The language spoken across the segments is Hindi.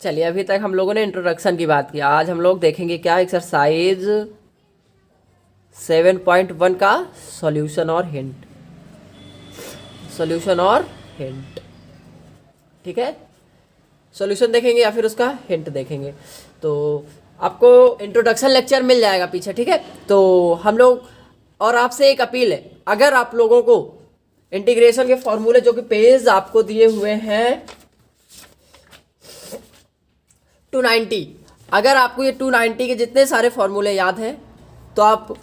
चलिए, अभी तक हम लोगों ने इंट्रोडक्शन की बात की। आज हम लोग देखेंगे क्या, एक्सरसाइज 7.1 का सॉल्यूशन और हिंट। सॉल्यूशन और हिंट, ठीक है। सॉल्यूशन देखेंगे या फिर उसका हिंट देखेंगे। तो आपको इंट्रोडक्शन लेक्चर मिल जाएगा पीछे, ठीक है। तो हम लोग, और आपसे एक अपील है, अगर आप लोगों को इंटीग्रेशन के फॉर्मूले जो कि पेज आपको दिए हुए हैं 290, अगर आपको ये 290 के जितने सारे फॉर्मूले याद हैं तो आप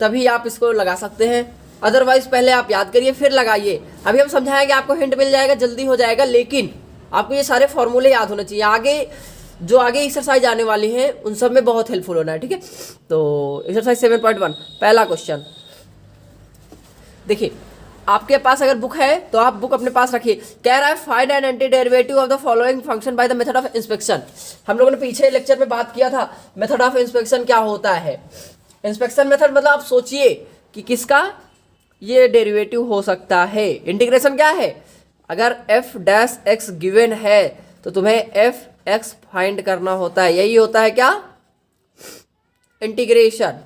तभी आप इसको लगा सकते हैं। अदरवाइज पहले आप याद करिए फिर लगाइए। अभी हम समझाएंगे, आपको हिंट मिल जाएगा, जल्दी हो जाएगा, लेकिन आपको ये सारे फॉर्मूले याद होने चाहिए। आगे एक्सरसाइज आने वाली है उन सब में बहुत हेल्पफुल होना है, ठीक है। तो एक्सरसाइज 7.1 पहला क्वेश्चन देखिए, आपके पास अगर बुक है तो आप बुक अपने पास रखिए। कह रहा है find an anti derivative of the following function by the method of inspection. हम लोगों ने पीछे लेक्चर में बात किया था मेथड ऑफ इंस्पेक्शन क्या होता है। इंस्पेक्शन मेथड मतलब आप सोचिए कि किसका ये डेरिवेटिव हो सकता है। इंटीग्रेशन क्या है, अगर एफ डैश एक्स गिवन है तो तुम्हें एफ एक्स फाइंड करना होता है। यही होता है क्या, इंटीग्रेशन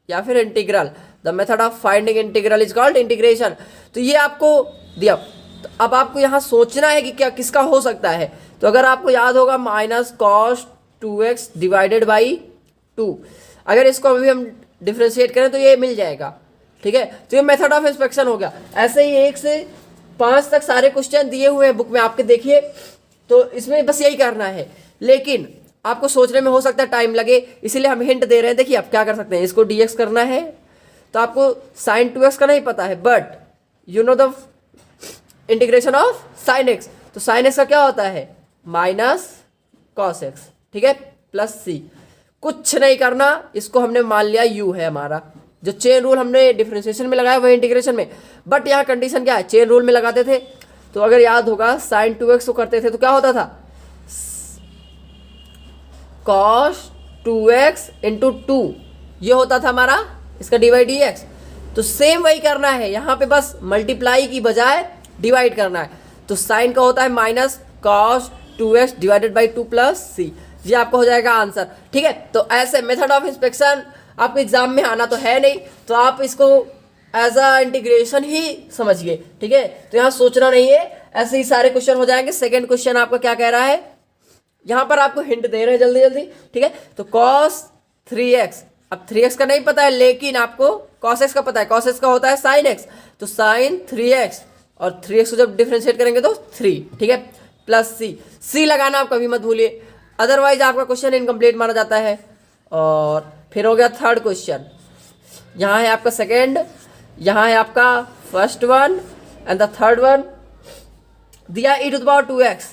या फिर integral. The method of finding integral is called integration. तो ये आपको दिया, तो अब आपको यहाँ सोचना है कि क्या किसका हो सकता है। तो अगर आपको याद होगा minus cos 2x divided by 2, अगर इसको अभी हम डिफ्रेंशिएट करें तो ये मिल जाएगा, ठीक है। तो ये मेथड ऑफ इंस्पेक्शन हो गया। ऐसे ही 1 से 5 तक सारे क्वेश्चन दिए हुए हैं बुक में, आपके देखिए। तो इसमें बस यही करना है, लेकिन आपको सोचने में हो सकता है टाइम लगे, इसीलिए हम हिंट दे रहे हैं। देखिए आप क्या कर सकते हैं, इसको dx करना है तो आपको sin 2x का नहीं पता है, but you know the integration of sin x। तो sin x का क्या होता है, माइनस cos x, ठीक है, प्लस c। कुछ नहीं करना, इसको हमने मान लिया u है हमारा। जो चेन रूल हमने डिफरेंशिएशन में लगाया वही इंटीग्रेशन में, बट यहाँ कंडीशन क्या है, चेन रूल में लगाते थे। तो अगर याद होगा sin 2x को करते थे तो क्या होता था, cos 2x इंटू 2, ये होता था हमारा इसका डिवाइड dx। तो सेम वही करना है यहाँ पे, बस मल्टीप्लाई की बजाय डिवाइड करना है। तो साइन का होता है minus cos 2x divided by 2 plus c। ये आपको हो जाएगा आंसर, ठीक है। तो ऐसे मेथड ऑफ इंस्पेक्शन आपको एग्जाम में आना तो है नहीं, तो आप इसको एज अ इंटीग्रेशन ही समझिए, ठीक है। तो यहाँ सोचना नहीं है, ऐसे ही सारे क्वेश्चन हो जाएंगे। सेकेंड क्वेश्चन आपका क्या कह रहा है, यहाँ पर आपको हिंट दे रहे हैं जल्दी जल्दी, ठीक है। तो cos 3x, अब 3x का नहीं पता है लेकिन आपको cos x का पता है। cos x का होता है sin x, तो sin 3x, और 3x को जब डिफरेंशिएट करेंगे तो 3, ठीक है, प्लस c लगाना आप कभी मत भूलिए, अदरवाइज आपका क्वेश्चन इनकम्प्लीट माना जाता है। और फिर हो गया थर्ड क्वेश्चन, यहाँ है आपका सेकेंड, यहाँ है आपका first one, and the third one दिया e⁻²x।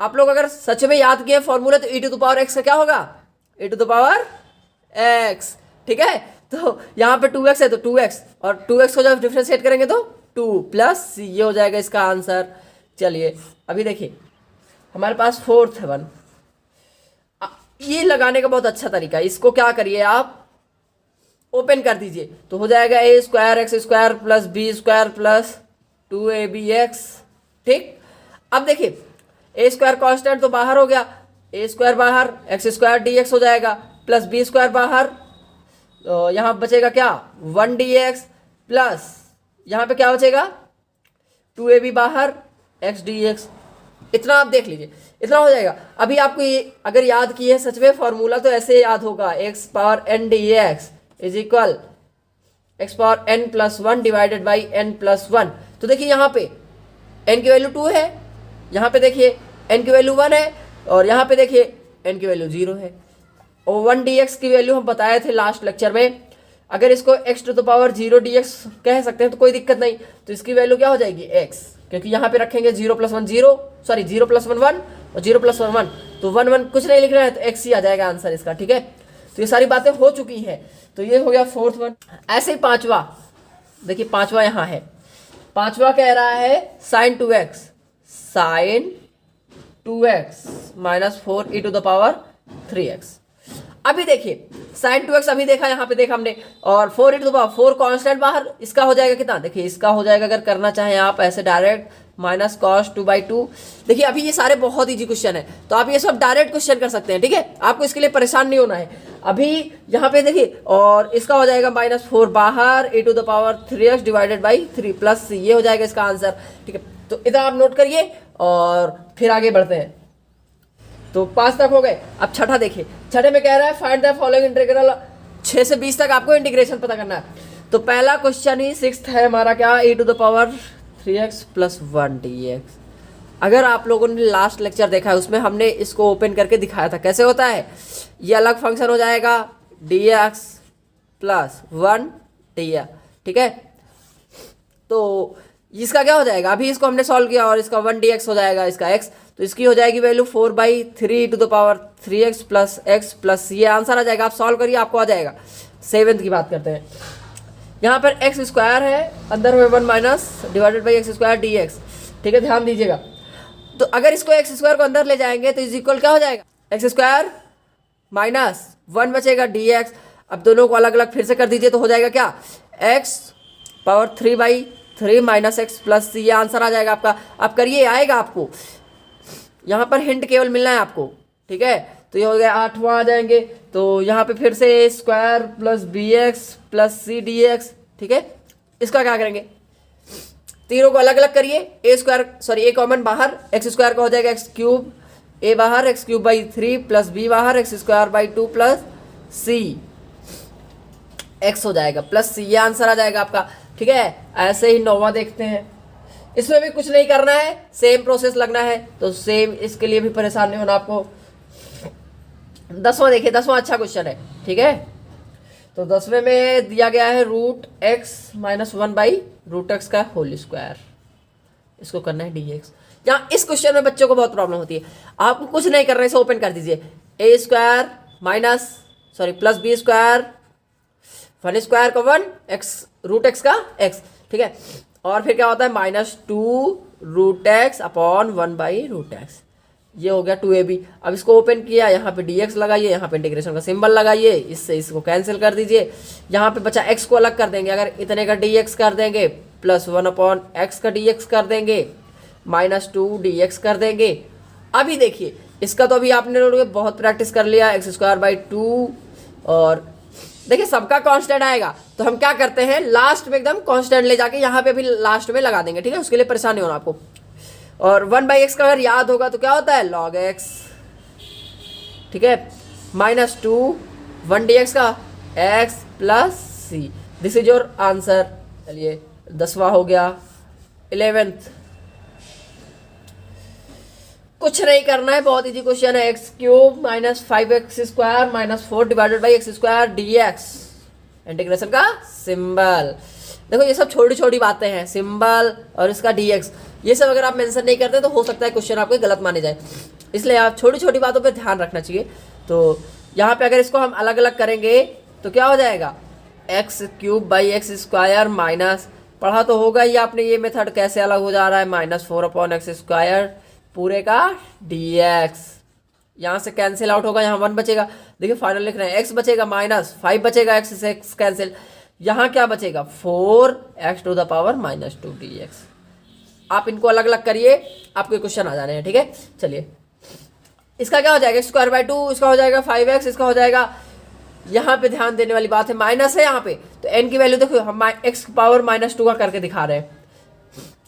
आप लोग अगर सच में याद किए फॉर्मूला तो e⁻x का क्या होगा, e⁻x, ठीक है। तो यहाँ पे 2x है तो 2x, और 2x को जब डिफरेंशिएट करेंगे तो 2 प्लस c, ये हो जाएगा इसका आंसर। चलिए अभी देखिए हमारे पास फोर्थ वन, ये लगाने का बहुत अच्छा तरीका है। इसको क्या करिए आप ओपन कर दीजिए तो हो जाएगा a²x² plus b² plus 2abx, ठीक। अब देखिए a² कांस्टेंट तो बाहर हो गया, a² बाहर, x² dx हो जाएगा, प्लस b² बाहर, तो यहाँ बचेगा क्या 1 dx, प्लस यहाँ पे क्या बचेगा 2ab बाहर, x dx। इतना आप देख लीजिए, इतना हो जाएगा। अभी आपको ये अगर याद किए सच में फॉर्मूला तो ऐसे याद होगा, x power n dx is equal x power n plus 1 divided by n plus 1। तो देखिए यहाँ पे n की वैल्यू 2 है, यहाँ पे देखिए n की वैल्यू 1 है, और यहाँ पे देखिए n की वैल्यू 0 है। और 1 dx की वैल्यू हम बताए थे लास्ट लेक्चर में, अगर इसको x⁻0 dx कह सकते हैं तो कोई दिक्कत नहीं। तो इसकी वैल्यू क्या हो जाएगी x, क्योंकि यहाँ पे रखेंगे 0 + 1 0, सॉरी 0 + 1 1 और 0 + 1 1, तो 1 1 कुछ नहीं लिखना है तो x ही आ जाएगा आंसर इसका, ठीक है। तो ये सारी बातें हो चुकी हैं, तो ये हो गया फोर्थ वन। ऐसे ही पांचवा देखिए, पांचवा यहाँ है, पांचवा कह रहा है sin 2x माइनस 4e⁻3x। अभी देखिए sin 2x अभी देखा, यहाँ पे देखा हमने, और 4e⁻4 कांस्टेंट बाहर, इसका हो जाएगा कितना, देखिए इसका हो जाएगा, अगर करना चाहें आप ऐसे डायरेक्ट माइनस कॉस 2/2। देखिए अभी ये सारे बहुत ईजी क्वेश्चन है, तो आप ये सब डायरेक्ट क्वेश्चन कर सकते हैं, ठीक है, आपको इसके लिए परेशान नहीं होना है। अभी यहाँ पे देखिए, और इसका हो जाएगा -4 बाहर e⁻3x डिवाइडेड बाई 3 प्लस ये हो जाएगा इसका आंसर, ठीक है। तो इधर आप नोट करिए और फिर आगे बढ़ते हैं। तो 5 तक हो गए। अब छठा देखिए, छठे में कह रहा है फाइंड द फॉलोइंग इंटीग्रल। 6 से 20 तक आपको इंटीग्रेशन पता करना है। तो पहला क्वेश्चन ही 6th है हमारा, क्या, e⁻3x + 1 dx। अगर आप लोगों ने लास्ट लेक्चर देखा है उसमें हमने इसको ओपन करके दिखाया था कैसे होता है। ये अलग फंक्शन हो जाएगा dx + 1 dx, ठीक है। तो इसका क्या हो जाएगा, अभी इसको हमने सॉल्व किया और इसका 1 dx हो जाएगा, इसका x, तो इसकी हो जाएगी वैल्यू 4/3 e⁻3x + x प्लस ये आंसर आ जाएगा। आप सॉल्व करिए, आपको आ जाएगा। 7th की बात करते हैं। यहाँ पर x² है, अंदर में 1 minus divided by x² dx, ठीक है, ध्यान दीजिएगा। तो अगर इसको x² को अंदर ले जाएंगे तो इज इक्वल क्या हो जाएगा, x² माइनस 1 बचेगा dx। अब दोनों को अलग अलग फिर से कर दीजिए तो हो जाएगा क्या, x⁻3/3 माइनस x प्लस ये आंसर आ जाएगा आपका। आप करिए, आएगा आपको। यहाँ पर हिंट केवल मिलना है आपको, ठीक है। तो ये हो गया 8वां आ जाएंगे। तो यहाँ पे फिर से a² + bx + c dx, ठीक है। इसका क्या करेंगे, तीनों को अलग अलग करिए। a कॉमन बाहर, x² का हो जाएगा x³ a बाहर x³/3 प्लस b बाहर x²/2 प्लस c x हो जाएगा प्लस c, ये आंसर आ जाएगा आपका, ठीक है। ऐसे ही 9वां देखते हैं। इसमें भी कुछ नहीं करना है, सेम प्रोसेस लगना है, तो सेम इसके लिए भी परेशान नहीं होना आपको। 10वां देखिए, 10वां अच्छा क्वेश्चन है, ठीक है। तो 10वें में दिया गया है √x - 1/√x का होल स्क्वायर, इसको करना है dx। यहाँ इस क्वेश्चन में बच्चों को बहुत प्रॉब्लम होती है। आपको कुछ नहीं करना है, इसे ओपन कर दीजिए। a² प्लस b² 1² का 1 x √x का x, ठीक है। और फिर क्या होता है -2√x अपॉन 1/√x, ये हो गया 2ab। अब इसको ओपन किया, यहाँ पे dx लगाइए, यहाँ पे इंटीग्रेशन का सिंबल लगाइए, इससे इसको कैंसिल कर दीजिए। यहाँ पे बचा x को अलग कर देंगे, अगर इतने का dx कर देंगे, +1/x का dx कर देंगे, -2 dx कर देंगे। अभी देखिए इसका तो अभी आपने लोग बहुत प्रैक्टिस कर लिया, x²/2, और देखिए सबका कांस्टेंट आएगा। तो हम क्या करते हैं, लास्ट में एकदम कांस्टेंट ले जाके यहाँ पे भी लास्ट में लगा देंगे, ठीक है। उसके लिए परेशान नहीं होना आपको। और 1/x का अगर याद होगा तो क्या होता है log x, ठीक है, -2 1 dx का x plus c, this is your answer. चलिए 10वां हो गया। 11th कुछ नहीं करना है, बहुत इजी क्वेश्चन है। x³ - 5x² - 4 divided by x² dx, integration का सिंबल। देखो ये सब छोटी छोटी बातें हैं, सिंबल और इसका dx, ये सब अगर आप मेंशन नहीं करते तो हो सकता है क्वेश्चन आपको गलत माने जाए, इसलिए आप छोटी छोटी बातों पे ध्यान रखना चाहिए। तो यहाँ पे अगर इसको हम अलग अलग करेंगे तो क्या हो जाएगा, x³ माइनस, पढ़ा तो होगा ही आपने ये मेथड कैसे अलग हो जा रहा है, -4/x² पूरे का dx। यहाँ से कैंसिल आउट होगा, यहाँ 1 बचेगा। देखिए फाइनल लिख रहे हैं, x बचेगा -5 बचेगा, x से x कैंसिल, यहाँ क्या बचेगा 4x⁻² dx। आप इनको अलग अलग करिए, आपके क्वेश्चन आ जाने हैं, ठीक है। चलिए इसका क्या हो जाएगा, x²/2, इसका हो जाएगा 5x, इसका हो जाएगा, यहाँ पे ध्यान देने वाली बात है माइनस है यहाँ पे, तो n की वैल्यू देखो हम x⁻² का करके दिखा रहे हैं।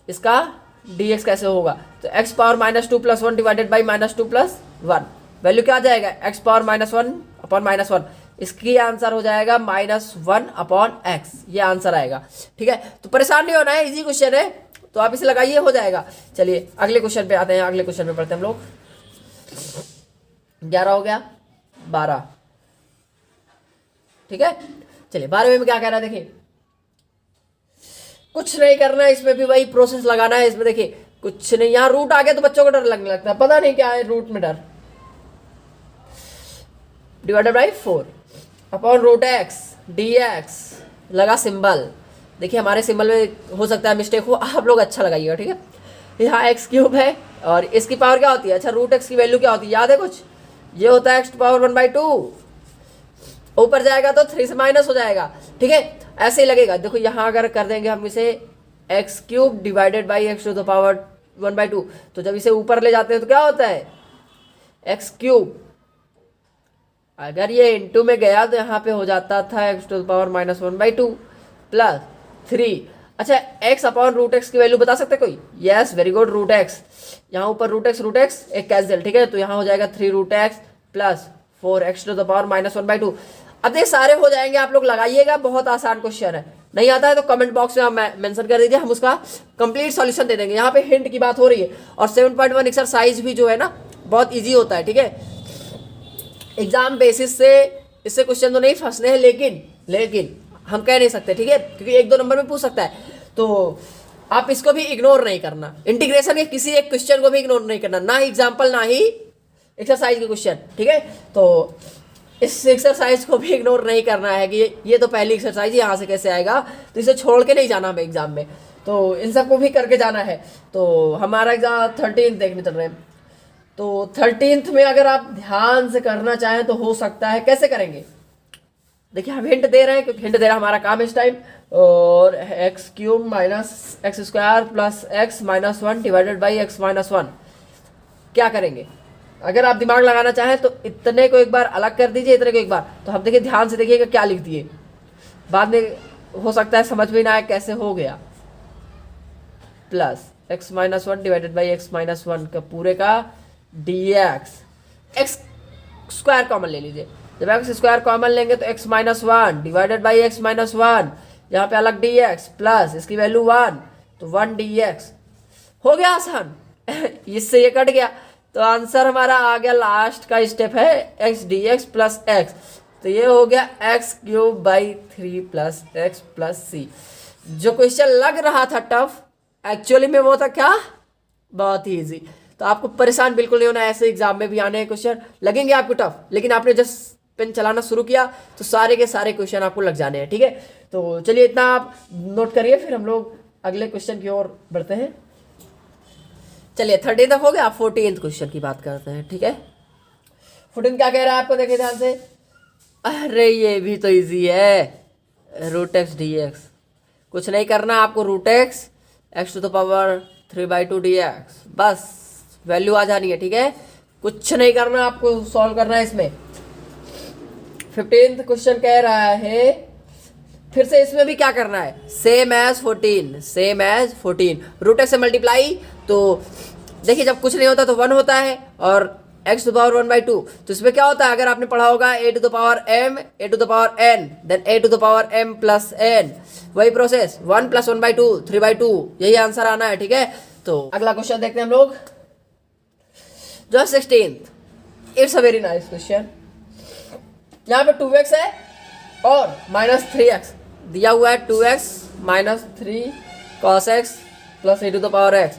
इसका dx कैसे होगा, तो x⁻² + 1 डिवाइडेड बाई -2 + 1, वैल्यू क्या आ जाएगा x⁻1/-1, इसकी आंसर हो जाएगा -1/x, ये आंसर आएगा, ठीक है। तो परेशान नहीं होना है, इजी क्वेश्चन है, तो आप इसे लगाइए, हो जाएगा। चलिए अगले क्वेश्चन पे आते हैं, अगले क्वेश्चन पे पढ़ते हैं हम लोग। 11 हो गया, 12, ठीक है। चलिए 12वें में क्या कह रहा है, देखिए कुछ नहीं करना है, इसमें भी वही प्रोसेस लगाना है। इसमें देखिए कुछ नहीं, यहाँ रूट आ गया तो बच्चों को डर लगने लगता है, पता नहीं क्या है रूट में डर, divided by 4 upon √x dx, लगा सिंबल। देखिए हमारे सिंबल में हो सकता है मिस्टेक हो, आप लोग अच्छा लगाइएगा, ठीक है। यहाँ x³ है और इसकी पावर क्या होती है, अच्छा √x की वैल्यू क्या होती है, याद है कुछ, ये होता है x⁻1/2, ऊपर जाएगा तो 3 से माइनस हो जाएगा, ठीक है। ऐसे ही लगेगा, देखो यहाँ अगर कर देंगे हम इसे x³ डिवाइडेड बाई x⁻2 1/2। तो जब इसे ऊपर ले जाते हैं तो क्या होता है x³ अगर ये इंटू में गया तो यहाँ पे हो जाता था x⁻⁻1/2 प्लस 3। अच्छा x/√x की वैल्यू बता सकते कोई? Yes very good, √x। यहाँ ऊपर √x एक कैंसिल, ठीक है, तो यहाँ हो जाएगा 3√x प्लस 4x⁻⁻1/2। अब ये सारे हो जाएंगे, आप लोग लगाइएगा, बहुत आसान क्वेश्चन है। नहीं आता है तो कमेंट बॉक्स में आप मेंशन कर दीजिए, हम उसका कंप्लीट सॉल्यूशन दे देंगे। यहाँ पे हिंट की बात हो रही है। और 7.1 एक्सरसाइज भी जो है ना बहुत इजी होता है, ठीक है। एग्जाम बेसिस से इससे क्वेश्चन तो नहीं फंसने हैं, लेकिन हम कह नहीं सकते, ठीक है, क्योंकि 1-2 नंबर में पूछ सकता है। तो आप इसको भी इग्नोर नहीं करना, इंटीग्रेशन के किसी एक क्वेश्चन को भी इग्नोर नहीं करना, ना ही एग्जाम्पल ना ही एक्सरसाइज के क्वेश्चन, ठीक है। तो इस एक्सरसाइज को भी इग्नोर नहीं करना है कि ये तो पहली एक्सरसाइज यहाँ से कैसे आएगा, तो इसे छोड़ के नहीं जाना हमें एग्जाम में, तो इन सबको भी करके जाना है। तो हमारा एग्जाम 13 देखने चल रहे हैं, तो 13 में अगर आप ध्यान से करना चाहें तो हो सकता है। कैसे करेंगे देखिए, हम हिंट दे रहे हैं क्योंकि हिंट दे रहा हमारा काम इस टाइम। और x³ minus x² plus x-1 divided by x-1 क्या करेंगे? अगर आप दिमाग लगाना चाहें तो इतने को एक बार अलग कर दीजिए, इतने को एक बार। तो हम देखिए, ध्यान से देखिएगा क्या लिख दिए, बाद में हो सकता है समझ में ना आए कैसे हो गया। Plus x-1 divided by x-1 का पूरे का dx। x² कॉमन ले लीजिए, जब x² कॉमन लेंगे तो x-1 डिवाइडेड बाई x-1, यहाँ पे अलग dx प्लस इसकी वैल्यू 1, तो 1 dx। हो गया आसान इससे ये कट गया, तो आंसर हमारा आ गया। लास्ट का स्टेप है x dx प्लस x, तो ये हो गया x³ plus x plus c। जो क्वेश्चन लग रहा था टफ, एक्चुअली में वो था क्या, बहुत ही ईजी। तो आपको परेशान बिल्कुल नहीं होना, ऐसे एग्जाम में भी आने हैं क्वेश्चन, लगेंगे आपको टफ, लेकिन आपने जस्ट पेन चलाना शुरू किया तो सारे के सारे क्वेश्चन आपको लग जाने हैं, ठीक है। तो चलिए इतना आप नोट करिए, फिर हम लोग अगले क्वेश्चन की ओर बढ़ते हैं। चलिए 13 तक हो गया, 14th क्वेश्चन की बात करते हैं, ठीक है। 14 क्या कह रहा है आपको, देखिए ध्यान से। अरे ये भी तो इजी है, √x dx। कुछ नहीं करना आपको, √x x⁻³ dx, बस वैल्यू आ जानी है, ठीक है। कुछ नहीं करना आपको, सॉल्व करना है इसमें। 15th क्वेश्चन कह रहा है, फिर से इसमें भी क्या करना है, सेम एज 14, √x से मल्टीप्लाई। तो देखिए जब कुछ नहीं होता तो 1 होता है, और x⁻1/2, तो इसमें क्या होता है, अगर आपने पढ़ा होगा a⁻m then a⁻m plus n, वही प्रोसेस 1 + 1/2 3/2, यही आंसर आना है, ठीक है। तो अगला क्वेश्चन देखते हैं हम लोग, जो 16th। It's a very nice question. यहाँ पे 2x है और -3x दिया हुआ है, 2x - 3 cos x plus e⁻x।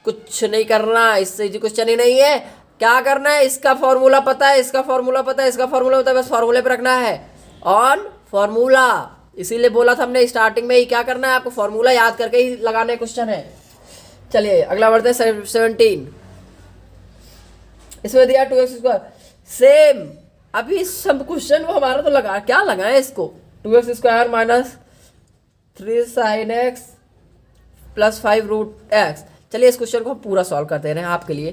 कुछ नहीं करना, इससे इजी क्वेश्चन ही नहीं है। क्या करना है, इसका फॉर्मूला पता है, इसका फॉर्मूला पता है, इसका फॉर्मूला पता है, बस फॉर्मूले पे रखना है, ऑन फॉर्मूला। इसीलिए बोला था हमने स्टार्टिंग में ही, क्या करना है आपको, फॉर्मूला याद करके ही लगाने क्वेश्चन है। चलिए अगला बढ़ते हैं 17। इसमें दिया 2x², सेम अभी सब क्वेश्चन वो हमारा तो लगा, क्या लगाए इसको, 2x² - 3 sin x plus 5 √x। चलिए इस क्वेश्चन को हम पूरा सॉल्व कर दे रहे हैं आपके लिए।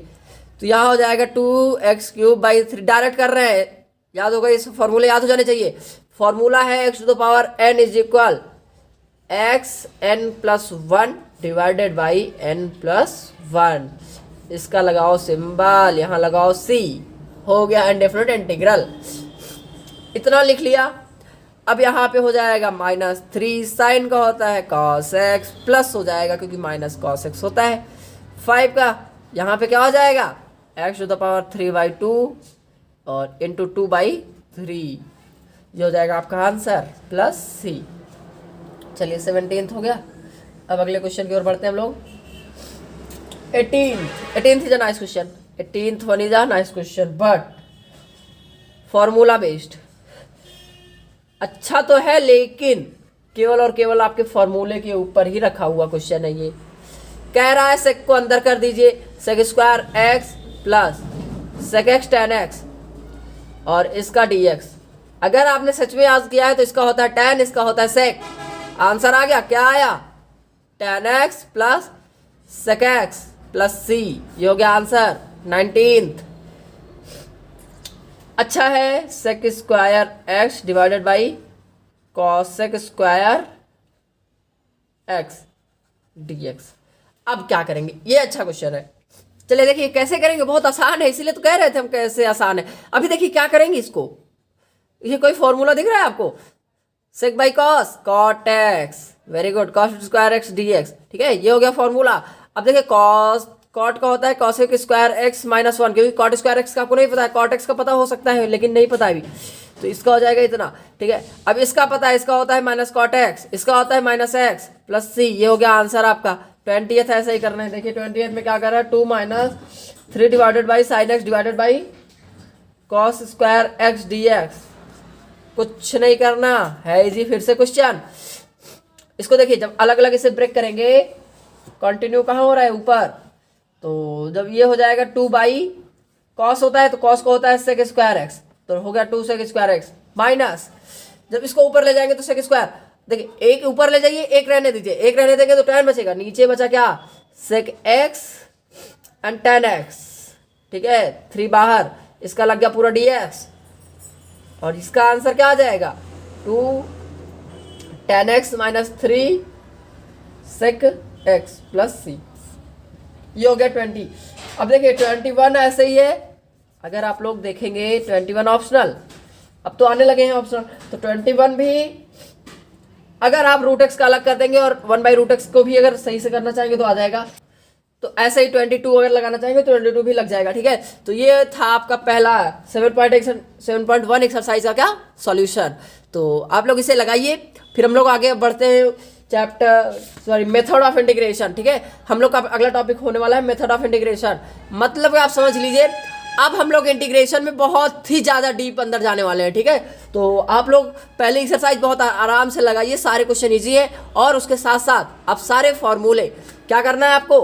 तो यहाँ हो जाएगा 2x³/3, डायरेक्ट कर रहे हैं, याद होगा, इस फॉर्मूले याद हो जाने चाहिए। फॉर्मूला है x⁻n = xn+1 divided by n+1। इसका लगाओ सिंबल, यहाँ लगाओ c, हो गया इनडेफिनिट इंटीग्रल। इतना लिख लिया। अब यहाँ पे हो जाएगा -3 साइन का होता है cos x, प्लस हो जाएगा क्योंकि माइनस cos x होता है 5 का, यहाँ पे क्या हो जाएगा x⁻3/2 और इंटू 2/3, ये हो जाएगा आपका आंसर प्लस c। चलिए 17th हो गया। अब अगले क्वेश्चन की ओर बढ़ते हैं हम लोग। 18th is a nice question, 18th one is a nice question but formula based. अच्छा तो है, लेकिन केवल और केवल आपके फॉर्मूले के ऊपर ही रखा हुआ क्वेश्चन है। ये कह रहा है सेक को अंदर कर दीजिए, sec² plus sec x tan x और इसका dx। अगर आपने सच में याद किया है तो इसका होता है tan, इसका होता है sec। आंसर आ गया, क्या आया, tan x plus sec x plus C, ये हो गया आंसर 19th। अच्छा है, sec square x divided by cosec square x dx। अब क्या करेंगे, ये अच्छा क्वेश्चन है। चलिए देखिए कैसे करेंगे, बहुत आसान है, इसीलिए तो कह रहे थे हम कैसे आसान है। अभी देखिए क्या करेंगे इसको, ये कोई फॉर्मूला दिख रहा है आपको, sec by cos cot x, very good, cos square x dx, ठीक है, ये हो गया फॉर्मूला। अब देखिए कॉस कॉट का होता है कॉसेक स्क्वायर एक्स माइनस 1, क्योंकि कॉट स्क्वायर एक्स का आपको नहीं पता है, कॉट एक्स का पता हो सकता है लेकिन नहीं पता अभी, तो इसका हो जाएगा इतना, ठीक है। अब इसका पता है, इसका होता है माइनस कॉट एक्स, इसका होता है माइनस एक्स प्लस सी, ये हो गया आंसर आपका 20th। ऐसा ही करना है, देखिए 20th में क्या कर रहा है, 2 - 3 divided by sine x divided by cos square x dx। कुछ नहीं करना है, इजी। फिर से क्वेश्चन, इसको देखिए जब अलग अलग इसे ब्रेक करेंगे, कंटिन्यू कहाँ हो रहा है ऊपर, तो जब ये हो जाएगा 2 बाई कॉस होता है तो कॉस को होता है सेक स्क्वायर एक्स, तो हो गया 2 सेक स्क्वायर एक्स माइनस, जब इसको ऊपर ले जाएंगे तो सेक स्क्वायर, देखिए एक ऊपर ले जाइए एक रहने दीजिए, एक रहने देंगे तो tan बचेगा, नीचे बचा क्या sec x and tan x, ठीक है, 3 बाहर, इसका लग गया पूरा dx, और इसका आंसर क्या आ जाएगा 2 tan x minus 3 sec x plus C, ये हो गया 20। अब देखिए 21 ऐसे ही है, अगर आप लोग देखेंगे 21 ऑप्शनल, अब तो आने लगे हैं ऑप्शनल, तो 21 भी अगर आप रूट एक्स का अलग कर देंगे और 1/√x को भी अगर सही से करना चाहेंगे तो आ जाएगा, तो ऐसे ही 22 अगर लगाना चाहेंगे तो 22 भी लग जाएगा, ठीक है। तो ये था आपका पहला 7.1 एक्सरसाइज का क्या सॉल्यूशन। तो आप लोग इसे लगाइए, फिर हम लोग आगे बढ़ते हैं मेथड ऑफ इंटीग्रेशन, ठीक है। हम लोग का अगला टॉपिक होने वाला है मेथड ऑफ इंटीग्रेशन, मतलब आप समझ लीजिए अब हम लोग इंटीग्रेशन में बहुत ही ज़्यादा डीप अंदर जाने वाले हैं, ठीक है। तो आप लोग पहले एक्सरसाइज बहुत आराम से लगाइए, सारे क्वेश्चन इजी है, और उसके साथ साथ आप सारे फॉर्मूले क्या करना है आपको,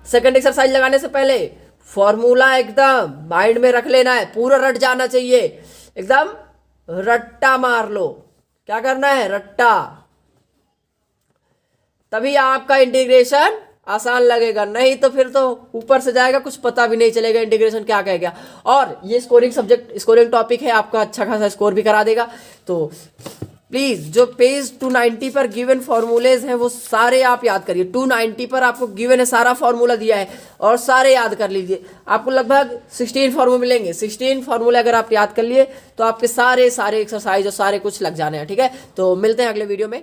सेकंड एक्सरसाइज लगाने से पहले फॉर्मूला एकदम माइंड में रख लेना है, पूरा रट जाना चाहिए, एकदम रट्टा मार लो, क्या करना है रट्टा, तभी आपका इंटीग्रेशन आसान लगेगा, नहीं तो फिर तो ऊपर से जाएगा, कुछ पता भी नहीं चलेगा इंटीग्रेशन क्या कहेगा। और ये स्कोरिंग टॉपिक है, आपका अच्छा खासा स्कोर भी करा देगा। तो प्लीज़ जो पेज 290 पर गिवन फॉर्मूलेज हैं वो सारे आप याद करिए, 290 पर आपको गिवन है, सारा फॉर्मूला दिया है और सारे याद कर लीजिए। आपको लगभग 16 फॉर्मूले मिलेंगे, 16 फॉर्मूले अगर आप याद कर लिए तो आपके सारे एक्सरसाइज और सारे कुछ लग जाने हैं, ठीक है। तो मिलते हैं अगले वीडियो में।